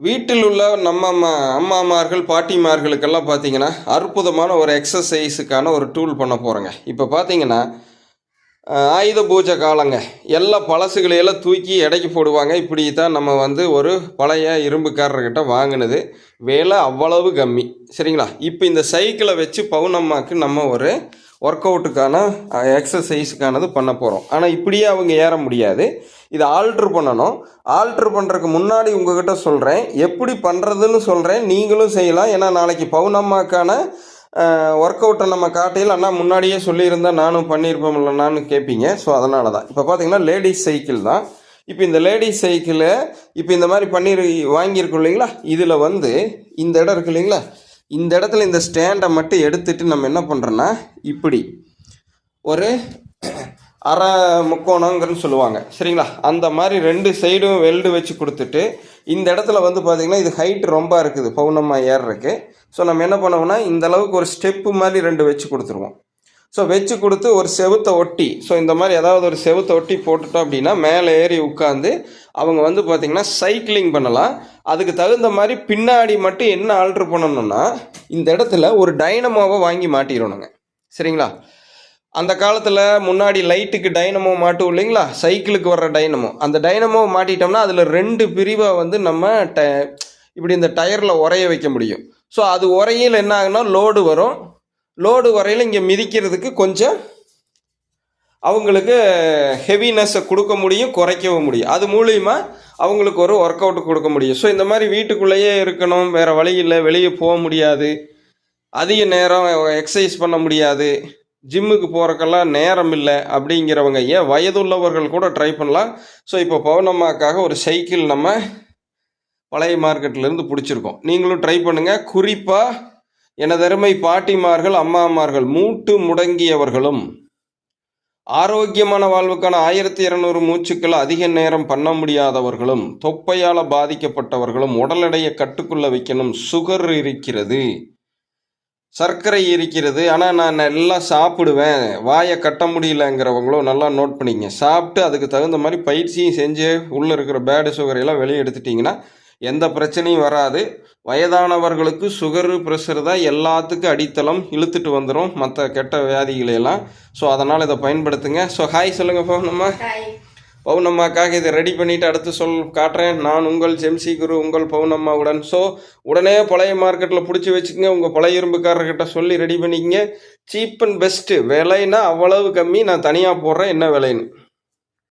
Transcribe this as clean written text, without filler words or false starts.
வீட்டில் உள்ள நம்ம அம்மாமார்கள், பாட்டிமார்களுக்கெல்லாம் பார்த்தீங்கன்னா, அற்புதமான ஒரு எக்ஸர்சைஸுக்கான ஒரு டூல் பண்ண போறேங்க. இப்ப பார்த்தீங்கன்னா, ஆயுத பூஜை காலங்க. எல்லா பழசுகளையெல்லாம் தூக்கி எடைக்கு போடுவாங்க. இப்படி தான் நம்ம ஒரு பழைய இரும்புக்காரர்கிட்ட வாங்கினது. விலை அவ்வளவு கம்மி. சரிங்களா? இப்ப இந்த சைக்கிளை வச்சு பவுனம்மாக்கு நம்ம ஒரு ஒர்க் அவுட்டுக்கான எக்ஸசைஸுக்கானது பண்ண போகிறோம். ஆனால் இப்படியே அவங்க ஏற முடியாது. இதை ஆல்ட்ரு பண்ணணும். ஆல்ட்ரு பண்ணுறதுக்கு முன்னாடி உங்ககிட்ட சொல்கிறேன், எப்படி பண்ணுறதுன்னு சொல்கிறேன். நீங்களும் செய்யலாம். ஏன்னா நாளைக்கு பவுனம்மாக்கான ஒர்க் அவுட்டை நம்ம காட்டையில் அண்ணா முன்னாடியே சொல்லியிருந்தால் நானும் பண்ணியிருப்போம்லண்ணான்னு கேட்பீங்க. ஸோ அதனால தான் இப்போ பார்த்தீங்கன்னா லேடிஸ் சைக்கிள் தான். இப்போ இந்த லேடிஸ் சைக்கிளை இப்போ இந்த மாதிரி வாங்கியிருக்கோம் இல்லைங்களா? இதில் இந்த இடம் இருக்குது இல்லைங்களா? இந்த இடத்துல இந்த ஸ்டாண்டை மட்டும் எடுத்துட்டு நம்ம என்ன பண்ணுறோன்னா, இப்படி ஒரு அரை முக்கோணங்கிறன்னு சொல்லுவாங்க. சரிங்களா? அந்த மாதிரி 2 சைடும் வெல்டு வச்சு கொடுத்துட்டு, இந்த இடத்துல பார்த்திங்கன்னா இது ஹைட் ரொம்ப இருக்குது பவுனம்மா ஏறுறதுக்கு. ஸோ நம்ம என்ன பண்ணுவோம்னா, இந்த அளவுக்கு ஒரு ஸ்டெப்பு மாதிரி 2 வச்சு கொடுத்துருவோம். ஸோ வச்சு கொடுத்து ஒரு செவுத்தை ஒட்டி, ஸோ இந்த மாதிரி ஏதாவது ஒரு செவுத்தை ஒட்டி போட்டுட்டோம் அப்படின்னா மேலே ஏறி உட்காந்து அவங்க பார்த்திங்கன்னா சைக்கிளிங் பண்ணலாம். அதுக்கு தகுந்த மாதிரி பின்னாடி மட்டும் என்ன ஆல்ட்ரு பண்ணணும்னா, இந்த இடத்துல ஒரு டைனமோவை வாங்கி மாட்டிடணுங்க. சரிங்களா? அந்த காலத்தில் முன்னாடி லைட்டுக்கு டைனமோ மாட்டும் இல்லைங்களா? சைக்கிளுக்கு வர்ற டைனமோ. அந்த டைனமோ மாட்டிட்டோம்னா அதில் 2 பிரிவை நம்ம இப்படி இந்த டயரில் உரைய வைக்க முடியும். ஸோ அது உரையில் என்ன ஆகுனா லோடு வரும். லோடு வரையில் இங்கே மிதிக்கிறதுக்கு கொஞ்சம் அவங்களுக்கு ஹெவினஸை கொடுக்க முடியும், குறைக்கவும் முடியும். அது மூலிமா அவங்களுக்கு ஒரு ஒர்க் அவுட் கொடுக்க முடியும். ஸோ இந்த மாதிரி வீட்டுக்குள்ளேயே இருக்கணும், வேறு வழி இல்லை, வெளியே போக முடியாது, அதிக நேரம் எக்ஸசைஸ் பண்ண முடியாது, ஜிம்முக்கு போகிறக்கெல்லாம் நேரம் இல்லை அப்படிங்கிறவங்க, ஏன் வயதுள்ளவர்கள் கூட ட்ரை பண்ணலாம். ஸோ இப்போ பவுனம்மாக்காக ஒரு சைக்கிள் நம்ம பழைய மார்க்கெட்லேருந்து பிடிச்சிருக்கோம். நீங்களும் ட்ரை பண்ணுங்கள். குறிப்பாக எனதருமை பாட்டிமார்கள், அம்மாமார்கள், மூட்டு முடங்கியவர்களும் ஆரோக்கியமான வாழ்வுக்கான 1200 மூச்சுக்கள் அதிக நேரம் பண்ண முடியாதவர்களும், தொப்பையால் பாதிக்கப்பட்டவர்களும், உடல் எடையை கட்டுக்குள்ள வைக்கணும். சுகர் இருக்கிறது, சர்க்கரை இருக்கிறது, ஆனால் நான் எல்லாம் சாப்பிடுவேன், வாயை கட்ட முடியலங்கிறவங்களும் நல்லா நோட் பண்ணிங்க. சாப்பிட்டு அதுக்கு தகுந்த மாதிரி பயிற்சியும் செஞ்சு உள்ளே இருக்கிற பேடு சுகரையெல்லாம் வெளியே எடுத்துட்டிங்கன்னா எந்த பிரச்சனையும் வராது. வயதானவர்களுக்கு சுகரு, ப்ரெஷர் தான் எல்லாத்துக்கும் அடித்தளம், இழுத்துட்டு வந்துடும் மற்ற கெட்ட வியாதிகளையெல்லாம். ஸோ அதனால் இதை பயன்படுத்துங்க. ஸோ ஹாய் சொல்லுங்கள் பவுனம்மா. பவுனம்மாக்காக இதை ரெடி பண்ணிவிட்டு அடுத்து காட்டுறேன். நான் உங்கள் ஜெம்சி குரு, உங்கள் பவுனம்மாவுடன். ஸோ உடனே பழைய மார்க்கெட்டில் பிடிச்சி வச்சுக்கோங்க. உங்கள் பழைய இரும்புக்காரர்கிட்ட சொல்லி ரெடி பண்ணிக்கங்க. Cheap and best. விலைன்னா அவ்வளவு கம்மி. நான் தனியாக போடுறேன் என்ன விலைன்னு.